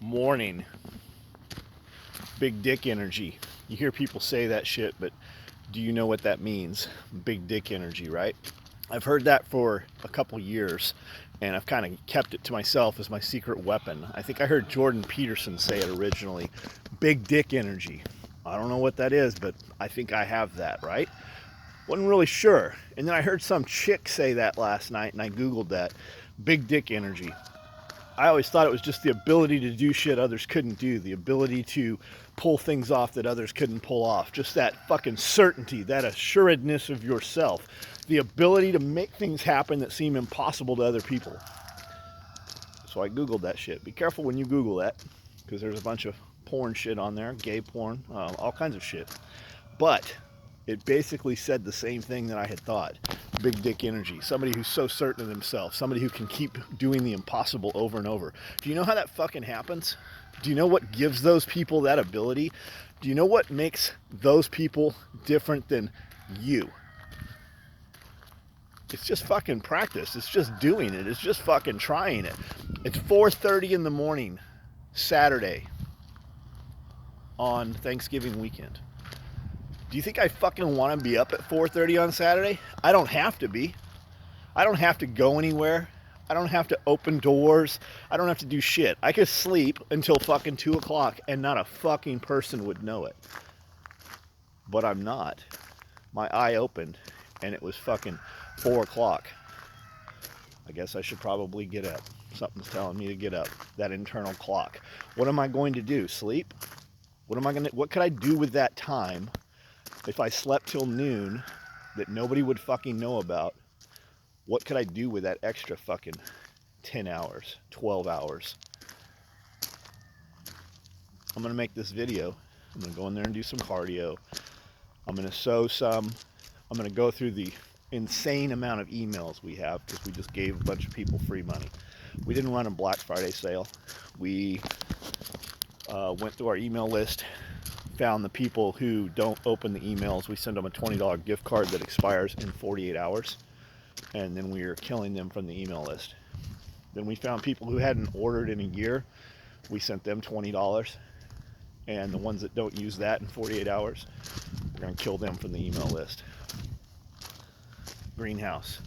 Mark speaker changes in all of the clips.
Speaker 1: Morning. Big dick energy. You hear people say that shit, but do you know what that means? Big dick energy, right? I've heard that for a couple years, and I've kind of kept it to myself as my secret weapon. I think I heard Jordan Peterson say it originally. Big dick energy. I don't know what that is, but I think I have that, right? Wasn't really sure. And then I heard some chick say that last night, and I Googled that. Big dick energy. I always thought it was just the ability to do shit others couldn't do, the ability to pull things off that others couldn't pull off, just that fucking certainty, that assuredness of yourself, the ability to make things happen that seem impossible to other people. So I Googled that shit. Be careful when you Google that, because there's a bunch of porn shit on there, gay porn, all kinds of shit. But it basically said the same thing that I had thought. Big dick energy. Somebody who's so certain of themselves. Somebody who can keep doing the impossible over and over. Do you know how that fucking happens? Do you know what gives those people that ability? Do you know what makes those people different than you? It's just fucking practice. It's just doing it. It's just fucking trying it. It's 4:30 in the morning, Saturday, on Thanksgiving weekend. Do you think I fucking want to be up at 4:30 on Saturday? I don't have to be. I don't have to go anywhere. I don't have to open doors. I don't have to do shit. I could sleep until fucking 2 o'clock and not a fucking person would know it. But I'm not. My eye opened and it was fucking 4 o'clock. I guess I should probably get up. Something's telling me to get up. That internal clock. What am I going to do? Sleep? What could I do with that time if I slept till noon that nobody would fucking know about? What could I do with that extra fucking 10 hours, 12 hours? I'm going to make this video. I'm going to go in there and do some cardio. I'm going to sew some. I'm going to go through the insane amount of emails we have because we just gave a bunch of people free money. We didn't run a Black Friday sale. We went through our email list, found the people who don't open the emails. We send them a $20 gift card that expires in 48 hours. And then we are killing them from the email list. Then we found people who hadn't ordered in a year. We sent them $20. And the ones that don't use that in 48 hours, we're going to kill them from the email list. Greenhouse.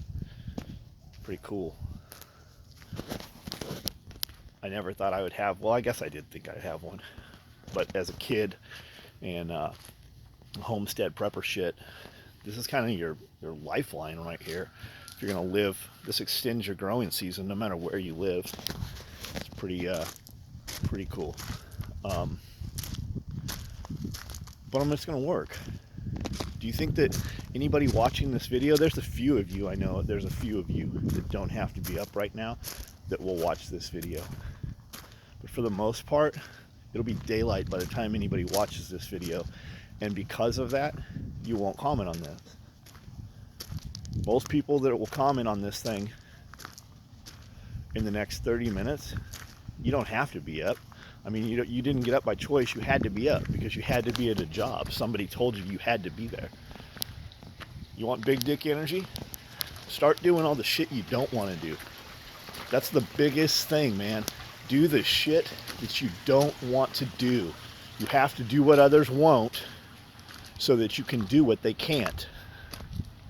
Speaker 1: Pretty cool. I never thought I would have, well, I guess I did think I'd have one. But as a kid and homestead prepper shit, this is kind of your lifeline right here. If you're going to live, this extends your growing season no matter where you live. It's pretty cool. But I'm just going to work. Do you think that anybody watching this video, there's a few of you, I know, there's a few of you that don't have to be up right now that will watch this video. But for the most part, it'll be daylight by the time anybody watches this video. And because of that, you won't comment on this. Most people that will comment on this thing in the next 30 minutes, you don't have to be up. I mean, you didn't get up by choice. You had to be up because you had to be at a job. Somebody told you had to be there. You want big dick energy? Start doing all the shit you don't want to do. That's the biggest thing, man. Do the shit that you don't want to do. You have to do what others won't so that you can do what they can't.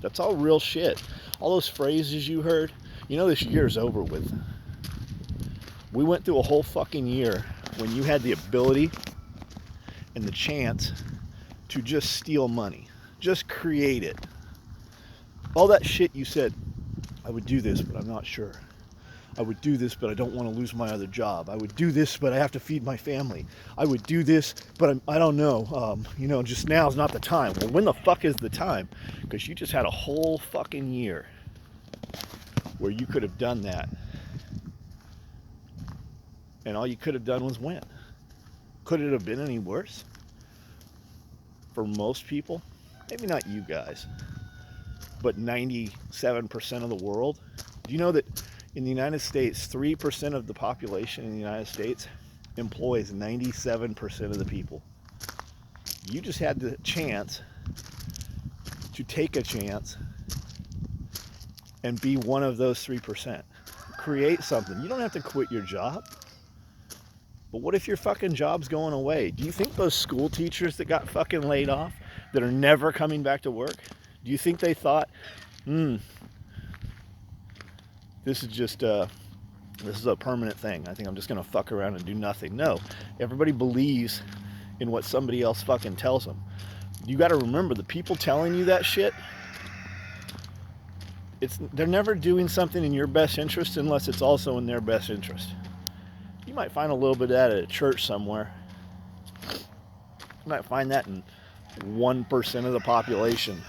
Speaker 1: That's all real shit. All those phrases you heard, you know this year's over with. We went through a whole fucking year when you had the ability and the chance to just steal money. Just create it. All that shit you said, I would do this, but I'm not sure. I would do this, but I don't want to lose my other job. I would do this, but I have to feed my family. I would do this, but I don't know. Just now's not the time. Well, when the fuck is the time? Because you just had a whole fucking year where you could have done that. And all you could have done was win. Could it have been any worse? For most people, maybe not you guys, but 97% of the world. Do you know that in the United States, 3% of the population in the United States employs 97% of the people? You just had the chance to take a chance and be one of those 3%. Create something. You don't have to quit your job. But what if your fucking job's going away? Do you think those school teachers that got fucking laid off, that are never coming back to work, do you think they thought, this is just this is a permanent thing. I think I'm just gonna fuck around and do nothing. No, everybody believes in what somebody else fucking tells them. You got to remember, the people telling you that shit, they're never doing something in your best interest unless it's also in their best interest. You might find a little bit of that at a church somewhere. You might find that in 1% of the population.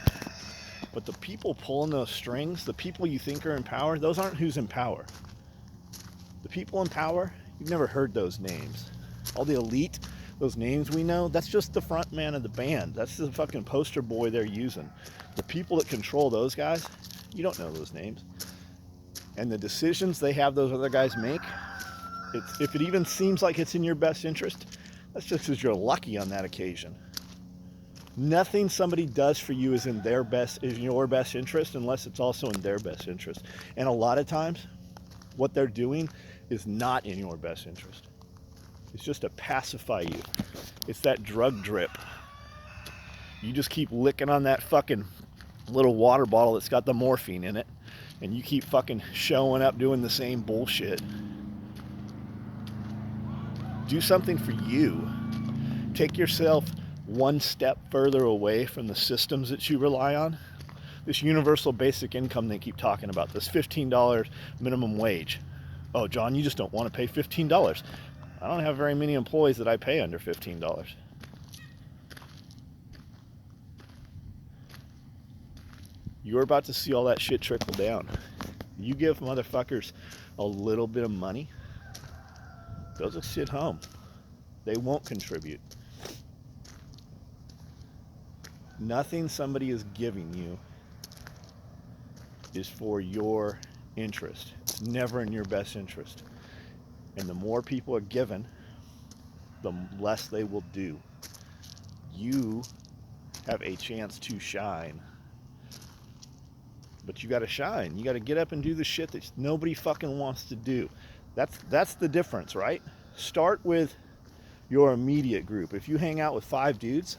Speaker 1: But the people pulling those strings, the people you think are in power, those aren't who's in power. The people in power, you've never heard those names. All the elite, those names we know, that's just the front man of the band. That's the fucking poster boy they're using. The people that control those guys, you don't know those names. And the decisions they have those other guys make, if it even seems like it's in your best interest, that's just because you're lucky on that occasion. Nothing somebody does for you is in your best interest unless it's also in their best interest. And a lot of times, what they're doing is not in your best interest. It's just to pacify you. It's that drug drip. You just keep licking on that fucking little water bottle that's got the morphine in it, and you keep fucking showing up doing the same bullshit. Do something for you. Take yourself one step further away from the systems that you rely on. This universal basic income they keep talking about, this $15 minimum wage. Oh, John, you just don't want to pay $15. I don't have very many employees that I pay under $15. You're about to see all that shit trickle down. You give motherfuckers a little bit of money, they'll just sit home. They won't contribute. Nothing somebody is giving you is for your interest. It's never in your best interest. And the more people are given, the less they will do. You have a chance to shine. But you got to shine. You got to get up and do the shit that nobody fucking wants to do. That's the difference, right? Start with your immediate group. If you hang out with 5 dudes,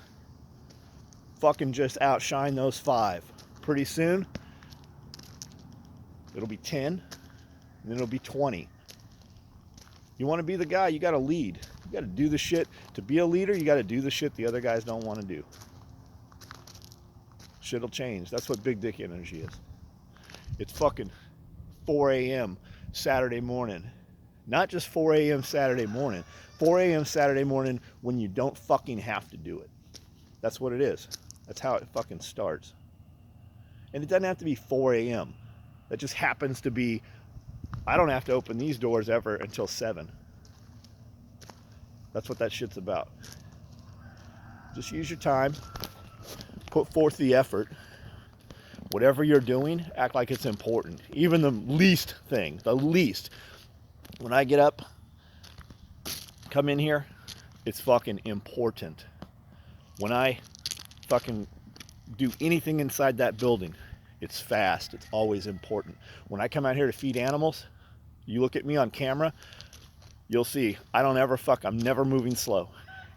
Speaker 1: fucking just outshine those 5. Pretty soon, it'll be 10, and then it'll be 20. You want to be the guy, you got to lead. You got to do the shit. To be a leader, you got to do the shit the other guys don't want to do. Shit'll change. That's what big dick energy is. It's fucking 4 a.m. Saturday morning. Not just 4 a.m. Saturday morning. 4 a.m. Saturday morning when you don't fucking have to do it. That's what it is. That's how it fucking starts. And it doesn't have to be 4 a.m. That just happens to be, I don't have to open these doors ever until 7. That's what that shit's about. Just use your time. Put forth the effort. Whatever you're doing, act like it's important. Even the least thing, the least. When I get up, come in here, it's fucking important. When I fucking do anything inside that building, it's fast. It's always important. When I come out here to feed animals, you look at me on camera, you'll see I'm never moving slow.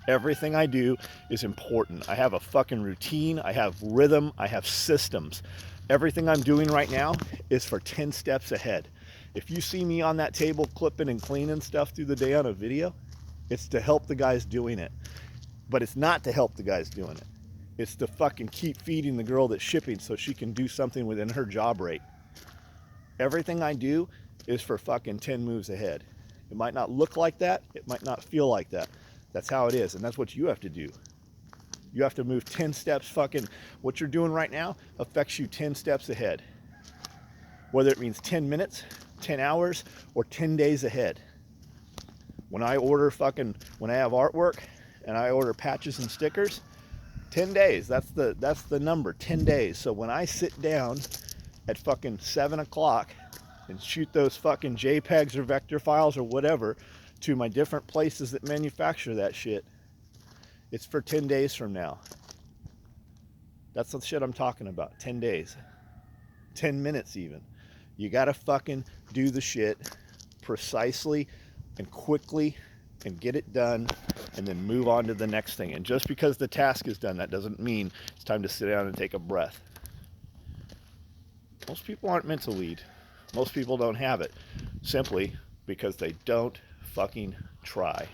Speaker 1: Everything I do is important. I have a fucking routine. I have rhythm. I have systems. Everything I'm doing right now is for 10 steps ahead. If you see me on that table clipping and cleaning stuff through the day on a video, it's to help the guys doing it. But it's not to help the guys doing it. It's to fucking keep feeding the girl that's shipping so she can do something within her job rate. Everything I do is for fucking 10 moves ahead. It might not look like that. It might not feel like that. That's how it is, and that's what you have to do. You have to move 10 steps. Fucking what you're doing right now affects you 10 steps ahead. Whether it means 10 minutes, 10 hours, or 10 days ahead. When I have artwork and I order patches and stickers, 10 days, that's the number, 10 days. So when I sit down at fucking 7 o'clock and shoot those fucking JPEGs or vector files or whatever to my different places that manufacture that shit, it's for 10 days from now. That's the shit I'm talking about. 10 days. 10 minutes even. You gotta fucking do the shit precisely and quickly and get it done and then move on to the next thing. And just because the task is done, that doesn't mean it's time to sit down and take a breath. Most people aren't meant to lead. Most people don't have it simply because they don't fucking try.